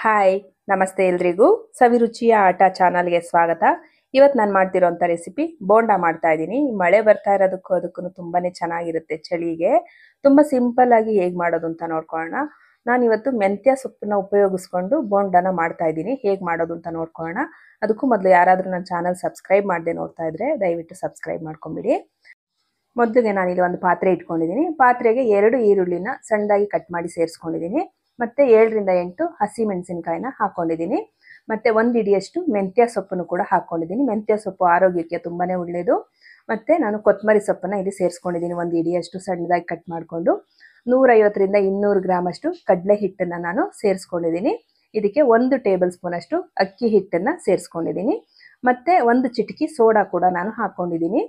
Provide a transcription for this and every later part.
Hi ನಮಸ್ತೆ ಎಲ್ರಿಗೂ ಸವಿರುಚಿಯ ಆಟ ಚಾನಲ್ಗೆ ಸ್ವಾಗತ. ಇವತ್ತು ನಾನು ಮಾಡ್ತಿರೋಂಥ ರೆಸಿಪಿ ಬೋಂಡಾ ಮಾಡ್ತಾ ಇದ್ದೀನಿ. ಮಳೆ ಬರ್ತಾ ಇರೋದಕ್ಕೂ ಅದಕ್ಕೂ ತುಂಬಾನೇ ಚೆನ್ನಾಗಿರುತ್ತೆ ಚಳಿಗೆ. ತುಂಬ ಸಿಂಪಲ್ ಆಗಿ ಹೇಗೆ ಮಾಡೋದು ಅಂತ ನೋಡ್ಕೊಳ್ಳೋಣ. ನಾನು ಇವತ್ತು ಮೆಂತ್ಯ ಸೊಪ್ಪನ್ನ ಉಪಯೋಗಿಸ್ಕೊಂಡು ಬೋಂಡಾನ ಮಾಡ್ತಾ ಇದ್ದೀನಿ. ಹೇಗೆ ಮಾಡೋದು ಅಂತ ನೋಡ್ಕೊಳ್ಳೋಣ. ಅದಕ್ಕೂ ಮೊದಲು ಯಾರಾದರೂ ನನ್ನ ಚಾನಲ್ ಸಬ್ಸ್ಕ್ರೈಬ್ ಮಾಡದೆ ನೋಡ್ತಾ ಇದ್ರೆ ದಯವಿಟ್ಟು ಸಬ್ಸ್ಕ್ರೈಬ್ ಮಾಡ್ಕೊಂಬಿಡಿ. ಮೊದಲಿಗೆ ನಾನಿಲ್ಲಿ ಒಂದು ಪಾತ್ರೆ ಇಟ್ಕೊಂಡಿದ್ದೀನಿ. ಪಾತ್ರೆಗೆ 2 ಈರುಳ್ಳಿನ ಸಣ್ಣದಾಗಿ ಕಟ್ ಮಾಡಿ ಸೇರಿಸ್ಕೊಂಡಿದ್ದೀನಿ. ಮತ್ತೆ 7 ರಿಂದ 8 ಹಸಿ ಮೆಣಸಿನಕಾಯಿನ ಹಾಕೊಂಡಿದ್ದೀನಿ. ಮತ್ತೆ 1 ಹಿಡಿಯಷ್ಟು ಮೆಂತ್ಯ ಸೊಪ್ಪನ್ನು ಕೂಡ ಹಾಕೊಂಡಿದ್ದೀನಿ. ಮೆಂತ್ಯ ಸೊಪ್ಪು ಆರೋಗ್ಯಕ್ಕೆ ತುಂಬಾನೇ ಒಳ್ಳೆಯದು. ಮತ್ತೆ ನಾನು ಕೊತ್ತಂಬರಿ ಸೊಪ್ಪನ್ನ ಇಲ್ಲಿ ಸೇರಿಸ್ಕೊಂಡಿದ್ದೀನಿ. 1 ಹಿಡಿಯಷ್ಟು ಸಣ್ಣದಾಗಿ ಕಟ್ ಮಾಡಿಕೊಂಡು 150 ರಿಂದ 200 ಗ್ರಾಮ್ ಅಷ್ಟು ಕಡಲೆ ಹಿಟ್ಟನ್ನು ನಾನು ಸೇರಿಸ್ಕೊಂಡಿದ್ದೀನಿ. ಇದಕ್ಕೆ 1 ಟೇಬಲ್ ಸ್ಪೂನ್ ಅಷ್ಟು ಅಕ್ಕಿ ಹಿಟ್ಟನ್ನು ಸೇರಿಸ್ಕೊಂಡಿದ್ದೀನಿ. ಮತ್ತೆ 1 ಚಿಟಿಕೆ ಸೋಡಾ ಕೂಡ ನಾನು ಹಾಕೊಂಡಿದ್ದೀನಿ.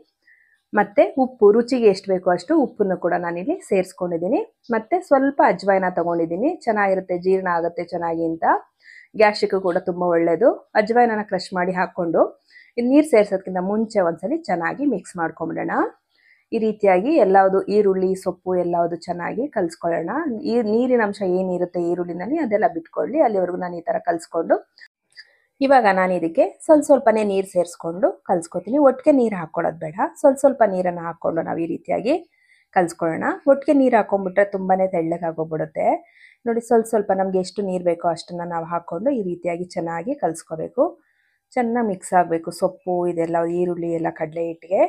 ಮತ್ತೆ ಉಪ್ಪು ರುಚಿಗೆ ಎಷ್ಟು ಬೇಕೋ ಅಷ್ಟು ಉಪ್ಪನ್ನು ಕೂಡ ನಾನಿಲ್ಲಿ ಸೇರಿಸ್ಕೊಂಡಿದ್ದೀನಿ. ಮತ್ತೆ ಸ್ವಲ್ಪ ಅಜ್ವಾಯಿನ ತಗೊಂಡಿದ್ದೀನಿ. ಚೆನ್ನಾಗಿರುತ್ತೆ, ಜೀರ್ಣ ಆಗುತ್ತೆ ಚೆನ್ನಾಗಿ ಅಂತ. ಗ್ಯಾಸ್ಟ್ರಿಕ್ ಕೂಡ ತುಂಬ ಒಳ್ಳೆಯದು. ಅಜ್ವಾಯಿನ ಕ್ರಷ್ ಮಾಡಿ ಹಾಕ್ಕೊಂಡು ನೀರು ಸೇರಿಸೋದಕ್ಕಿಂತ ಮುಂಚೆ ಒಂದ್ಸಲಿ ಚೆನ್ನಾಗಿ ಮಿಕ್ಸ್ ಮಾಡ್ಕೊಂಬಿಡೋಣ. ಈ ರೀತಿಯಾಗಿ ಎಲ್ಲವುದು ಈರುಳ್ಳಿ ಸೊಪ್ಪು ಎಲ್ಲವುದು ಚೆನ್ನಾಗಿ ಕಲಿಸ್ಕೊಳ್ಳೋಣ. ಈ ನೀರಿನ ಅಂಶ ಏನಿರುತ್ತೆ ಈರುಳ್ಳಿನಲ್ಲಿ ಅದೆಲ್ಲ ಬಿಟ್ಕೊಳ್ಳಿ. ಅಲ್ಲಿವರೆಗೂ ನಾನು ಈ ಥರ ಕಲಿಸ್ಕೊಂಡು ಇವಾಗ ನಾನು ಇದಕ್ಕೆ ಸ್ವಲ್ಪನೇ ನೀರು ಸೇರಿಸ್ಕೊಂಡು ಕಲಿಸ್ಕೊತೀನಿ. ಒಟ್ಟಿಗೆ ನೀರು ಹಾಕ್ಕೊಳ್ಳೋದು ಬೇಡ. ಸ್ವಲ್ಪ ನೀರನ್ನು ಹಾಕ್ಕೊಂಡು ನಾವು ಈ ರೀತಿಯಾಗಿ ಕಲಿಸ್ಕೊಳ್ಳೋಣ. ಒಟ್ಟಿಗೆ ನೀರು ಹಾಕೊಂಡ್ಬಿಟ್ರೆ ತುಂಬಾ ತೆಳ್ಳಗಾಗೋಗ್ಬಿಡುತ್ತೆ. ನೋಡಿ, ಸ್ವಲ್ಪ ನಮಗೆ ಎಷ್ಟು ನೀರು ಬೇಕೋ ಅಷ್ಟನ್ನು ನಾವು ಹಾಕ್ಕೊಂಡು ಈ ರೀತಿಯಾಗಿ ಚೆನ್ನಾಗಿ ಕಲಿಸ್ಕೋಬೇಕು. ಚೆನ್ನಾಗಿ ಮಿಕ್ಸ್ ಆಗಬೇಕು ಸೊಪ್ಪು ಇದೆಲ್ಲ, ಈರುಳ್ಳಿ ಎಲ್ಲ ಕಡಲೆ ಹಿಟ್ಟಿಗೆ.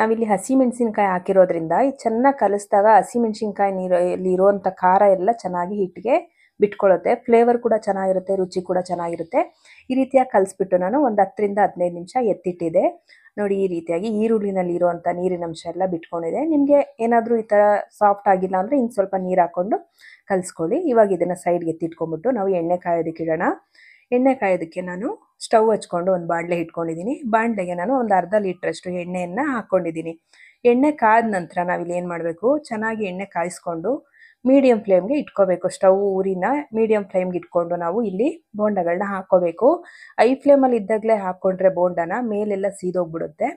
ನಾವಿಲ್ಲಿ ಹಸಿಮೆಣಸಿನ್ಕಾಯಿ ಹಾಕಿರೋದ್ರಿಂದ ಇದು ಚೆನ್ನಾಗಿ ಕಲಿಸಿದಾಗ ಹಸಿಮೆಣಸಿನ್ಕಾಯಿ ನೀರಲ್ಲಿ ಇರುವಂಥ ಖಾರ ಎಲ್ಲ ಚೆನ್ನಾಗಿ ಹಿಟ್ಟಿಗೆ ಬಿಟ್ಕೊಳ್ಳುತ್ತೆ. ಫ್ಲೇವರ್ ಕೂಡ ಚೆನ್ನಾಗಿರುತ್ತೆ, ರುಚಿ ಕೂಡ ಚೆನ್ನಾಗಿರುತ್ತೆ. ಈ ರೀತಿಯಾಗಿ ಕಲಿಸ್ಬಿಟ್ಟು ನಾನು ಒಂದು 10 ರಿಂದ 15 ನಿಮಿಷ ಎತ್ತಿಟ್ಟಿದೆ. ನೋಡಿ, ಈ ರೀತಿಯಾಗಿ ಈರುಳ್ಳಿನಲ್ಲಿ ಇರುವಂಥ ನೀರಿನ ಅಂಶ ಎಲ್ಲ ಬಿಟ್ಕೊಂಡಿದೆ. ನಿಮಗೆ ಏನಾದರೂ ಈ ಥರ ಸಾಫ್ಟ್ ಆಗಿಲ್ಲ ಅಂದರೆ ಇನ್ನು ಸ್ವಲ್ಪ ನೀರು ಹಾಕ್ಕೊಂಡು ಕಲಿಸ್ಕೊಳ್ಳಿ. ಇವಾಗ ಇದನ್ನು ಸೈಡ್ಗೆ ಎತ್ತಿಟ್ಕೊಂಡ್ಬಿಟ್ಟು ನಾವು ಎಣ್ಣೆ ಕಾಯೋದಕ್ಕೆ ಇಡೋಣ. ಎಣ್ಣೆ ಕಾಯೋದಕ್ಕೆ ನಾನು ಸ್ಟವ್ ಹಚ್ಕೊಂಡು ಒಂದು ಬಾಣಲೆ ಇಟ್ಕೊಂಡಿದ್ದೀನಿ. ಬಾಣಲೆಗೆ ನಾನು ಒಂದು ಅರ್ಧ ಲೀಟ್ರಷ್ಟು ಎಣ್ಣೆಯನ್ನು ಹಾಕ್ಕೊಂಡಿದ್ದೀನಿ. ಎಣ್ಣೆ ಕಾದ ನಂತರ ನಾವಿಲ್ಲಿ ಏನು ಮಾಡಬೇಕು, ಚೆನ್ನಾಗಿ ಎಣ್ಣೆ ಕಾಯಿಸ್ಕೊಂಡು ಮೀಡಿಯಂ ಫ್ಲೇಮ್ಗೆ ಇಟ್ಕೋಬೇಕು. ಸ್ಟವ್ ಊರಿನ ಮೀಡಿಯಂ ಫ್ಲೇಮ್ಗೆ ಇಟ್ಕೊಂಡು ನಾವು ಇಲ್ಲಿ ಬೋಂಡಗಳನ್ನ ಹಾಕ್ಕೋಬೇಕು. ಐ ಫ್ಲೇಮಲ್ಲಿ ಇದ್ದಾಗಲೇ ಹಾಕ್ಕೊಂಡ್ರೆ ಬೋಂಡನ ಮೇಲೆಲ್ಲ ಸೀದೋಗ್ಬಿಡುತ್ತೆ.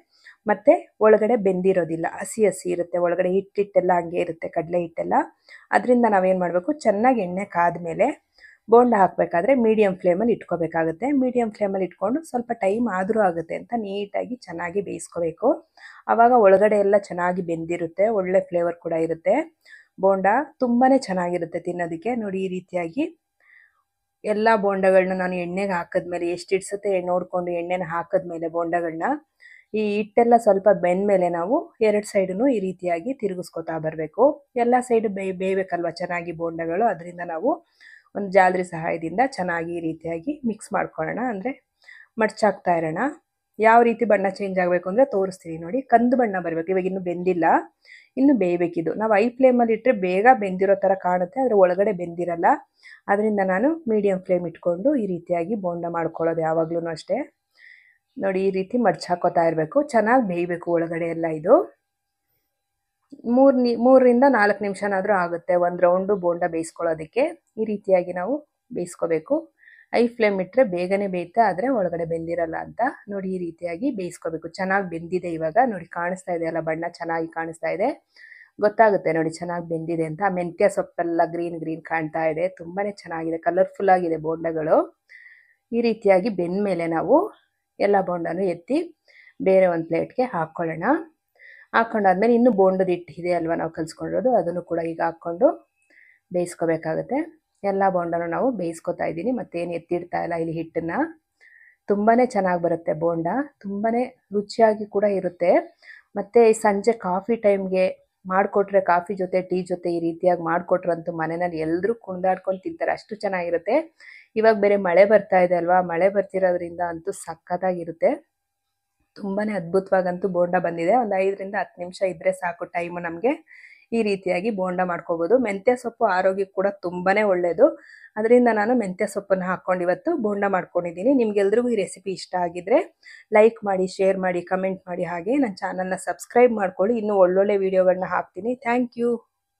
ಮತ್ತು ಒಳಗಡೆ ಬೆಂದಿರೋದಿಲ್ಲ, ಹಸಿ ಇರುತ್ತೆ. ಒಳಗಡೆ ಹಿಟ್ಟೆಲ್ಲ ಹಂಗೆ ಇರುತ್ತೆ, ಕಡಲೆ ಹಿಟ್ಟೆಲ್ಲ. ಅದರಿಂದ ನಾವೇನು ಮಾಡಬೇಕು, ಚೆನ್ನಾಗಿ ಎಣ್ಣೆ ಕಾದ್ಮೇಲೆ ಬೋಂಡ ಹಾಕಬೇಕಾದ್ರೆ ಮೀಡಿಯಂ ಫ್ಲೇಮಲ್ಲಿ ಇಟ್ಕೋಬೇಕಾಗುತ್ತೆ. ಮೀಡಿಯಂ ಫ್ಲೇಮಲ್ಲಿ ಇಟ್ಕೊಂಡು ಸ್ವಲ್ಪ ಟೈಮ್ ಆದರೂ ಆಗುತ್ತೆ ಅಂತ ನೀಟಾಗಿ ಚೆನ್ನಾಗಿ ಬೇಯಿಸ್ಕೋಬೇಕು. ಆವಾಗ ಒಳಗಡೆ ಎಲ್ಲ ಚೆನ್ನಾಗಿ ಬೆಂದಿರುತ್ತೆ, ಒಳ್ಳೆ ಫ್ಲೇವರ್ ಕೂಡ ಇರುತ್ತೆ. ಬೋಂಡ ತುಂಬಾ ಚೆನ್ನಾಗಿರುತ್ತೆ ತಿನ್ನೋದಕ್ಕೆ. ನೋಡಿ, ಈ ರೀತಿಯಾಗಿ ಎಲ್ಲ ಬೋಂಡಗಳನ್ನ ನಾನು ಎಣ್ಣೆಗೆ ಹಾಕಿದ್ಮೇಲೆ ಎಷ್ಟು ಇಡ್ಸುತ್ತೆ ನೋಡಿಕೊಂಡು ಎಣ್ಣೆನ ಹಾಕಿದ್ಮೇಲೆ ಬೋಂಡಗಳನ್ನ ಈ ಹಿಟ್ಟೆಲ್ಲ ಸ್ವಲ್ಪ ಬೆಂದಮೇಲೆ ನಾವು 2 ಸೈಡನ್ನು ಈ ರೀತಿಯಾಗಿ ತಿರುಗಿಸ್ಕೊತಾ ಬರಬೇಕು. ಎಲ್ಲ ಸೈಡು ಬೇಯಬೇಕಲ್ವ ಚೆನ್ನಾಗಿ ಬೋಂಡಗಳು. ಅದರಿಂದ ನಾವು ಒಂದು ಜಾಲರಿ ಸಹಾಯದಿಂದ ಚೆನ್ನಾಗಿ ಈ ರೀತಿಯಾಗಿ ಮಿಕ್ಸ್ ಮಾಡ್ಕೊಳ್ಳೋಣ. ಅಂದರೆ ಮಡ್ಚಾಕ್ತಾ ಇರೋಣ. ಯಾವ ರೀತಿ ಬಣ್ಣ ಚೇಂಜ್ ಆಗಬೇಕು ಅಂದರೆ ತೋರಿಸ್ತೀನಿ ನೋಡಿ. ಕಂದು ಬಣ್ಣ ಬರಬೇಕು. ಇವಾಗ ಇನ್ನೂ ಬೆಂದಿಲ್ಲ, ಇನ್ನು ಬೇಯಬೇಕಿದು. ನಾವು ಐ ಫ್ಲೇಮಲ್ಲಿ ಇಟ್ಟರೆ ಬೇಗ ಬೆಂದಿರೋ ಥರ ಕಾಣುತ್ತೆ, ಆದರೆ ಒಳಗಡೆ ಬೆಂದಿರಲ್ಲ. ಅದರಿಂದ ನಾನು ಮೀಡಿಯಂ ಫ್ಲೇಮ್ ಇಟ್ಕೊಂಡು ಈ ರೀತಿಯಾಗಿ ಬೋಂಡ ಮಾಡ್ಕೊಳ್ಳೋದು ಯಾವಾಗಲೂ ಅಷ್ಟೇ. ನೋಡಿ, ಈ ರೀತಿ ಮಡ್ಚಾಕೋತಾ ಇರಬೇಕು. ಚೆನ್ನಾಗಿ ಬೇಯಬೇಕು ಒಳಗಡೆ ಎಲ್ಲ. ಇದು 3 ರಿಂದ 4 ನಿಮಿಷನಾದರೂ ಆಗುತ್ತೆ ಒಂದು ರೌಂಡು ಬೋಂಡ ಬೇಯಿಸ್ಕೊಳ್ಳೋದಕ್ಕೆ. ಈ ರೀತಿಯಾಗಿ ನಾವು ಬೇಯಿಸ್ಕೋಬೇಕು. ಐ ಫ್ಲೇಮ್ ಇಟ್ಟರೆ ಬೇಗನೆ ಬೇಯುತ್ತೆ, ಆದರೆ ಒಳಗಡೆ ಬೆಂದಿರಲ್ಲ ಅಂತ. ನೋಡಿ, ಈ ರೀತಿಯಾಗಿ ಬೇಯಿಸ್ಕೋಬೇಕು. ಚೆನ್ನಾಗಿ ಬೆಂದಿದೆ ಇವಾಗ. ನೋಡಿ, ಕಾಣಿಸ್ತಾ ಇದೆ ಅಲ್ಲ, ಬಣ್ಣ ಚೆನ್ನಾಗಿ ಕಾಣಿಸ್ತಾ ಇದೆ. ಗೊತ್ತಾಗುತ್ತೆ ನೋಡಿ ಚೆನ್ನಾಗಿ ಬೆಂದಿದೆ ಅಂತ. ಮೆಂತ್ಯ ಸೊಪ್ಪೆಲ್ಲ ಗ್ರೀನ್ ಕಾಣ್ತಾ ಇದೆ. ತುಂಬಾ ಚೆನ್ನಾಗಿದೆ, ಕಲರ್ಫುಲ್ ಆಗಿದೆ ಬೋಂಡಗಳು. ಈ ರೀತಿಯಾಗಿ ಬೆಂದಮೇಲೆ ನಾವು ಎಲ್ಲ ಬೋಂಡನೂ ಎತ್ತಿ ಬೇರೆ ಒಂದು ಪ್ಲೇಟ್ಗೆ ಹಾಕ್ಕೊಳ್ಳೋಣ. ಹಾಕ್ಕೊಂಡಾದ್ಮೇಲೆ ಇನ್ನು ಬೋಂಡದ ಹಿಟ್ಟು ಇದೆ ಅಲ್ವಾ ನಾವು ಕಲಿಸ್ಕೊಂಡಿರೋದು, ಅದನ್ನು ಕೂಡ ಈಗ ಹಾಕ್ಕೊಂಡು ಬೇಯಿಸ್ಕೋಬೇಕಾಗುತ್ತೆ. ಎಲ್ಲ ಬೋಂಡನೂ ನಾವು ಬೇಯಿಸ್ಕೊತಾ ಇದ್ದೀನಿ. ಮತ್ತೇನು ಎತ್ತಿಡ್ತಾ ಇಲ್ಲ ಇಲ್ಲಿ ಹಿಟ್ಟನ್ನು. ತುಂಬಾ ಚೆನ್ನಾಗಿ ಬರುತ್ತೆ ಬೋಂಡ, ತುಂಬಾ ರುಚಿಯಾಗಿ ಕೂಡ ಇರುತ್ತೆ. ಮತ್ತು ಸಂಜೆ ಕಾಫಿ ಟೈಮ್ಗೆ ಮಾಡಿಕೊಟ್ರೆ, ಕಾಫಿ ಜೊತೆ ಟೀ ಜೊತೆ ಈ ರೀತಿಯಾಗಿ ಮಾಡಿಕೊಟ್ರಂತೂ ಮನೆಯಲ್ಲಿ ಎಲ್ಲರೂ ಕುಣಿದಾಡ್ಕೊಂಡು ತಿಂತಾರೆ, ಅಷ್ಟು ಚೆನ್ನಾಗಿರುತ್ತೆ. ಇವಾಗ ಬೇರೆ ಮಳೆ ಬರ್ತಾ ಇದೆ ಅಲ್ವಾ, ಮಳೆ ಬರ್ತಿರೋದ್ರಿಂದ ಅಂತೂ ಸಖತ್ತಾಗಿರುತ್ತೆ. ತುಂಬಾ ಅದ್ಭುತವಾಗಂತೂ ಬೋಂಡ ಬಂದಿದೆ. ಒಂದು 5 ರಿಂದ 10 ನಿಮಿಷ ಇದ್ದರೆ ಸಾಕು ಟೈಮು ನಮಗೆ. ಈ ರೀತಿಯಾಗಿ ಬೋಂಡ ಮಾಡ್ಕೋಬೋದು. ಮೆಂತ್ಯ ಸೊಪ್ಪು ಆರೋಗ್ಯಕ್ಕೆ ಕೂಡ ತುಂಬಾ ಒಳ್ಳೆಯದು. ಅದರಿಂದ ನಾನು ಮೆಂತ್ಯ ಸೊಪ್ಪನ್ನು ಹಾಕ್ಕೊಂಡು ಇವತ್ತು ಬೋಂಡ ಮಾಡ್ಕೊಂಡಿದ್ದೀನಿ. ನಿಮ್ಗೆಲ್ರಿಗೂ ಈ ರೆಸಿಪಿ ಇಷ್ಟ ಆಗಿದ್ದರೆ ಲೈಕ್ ಮಾಡಿ, ಶೇರ್ ಮಾಡಿ, ಕಮೆಂಟ್ ಮಾಡಿ. ಹಾಗೆ ನನ್ನ ಚಾನಲ್ನ ಸಬ್ಸ್ಕ್ರೈಬ್ ಮಾಡ್ಕೊಳ್ಳಿ. ಇನ್ನೂ ಒಳ್ಳೊಳ್ಳೆ ವೀಡಿಯೋಗಳನ್ನ ಹಾಕ್ತೀನಿ. Thank you.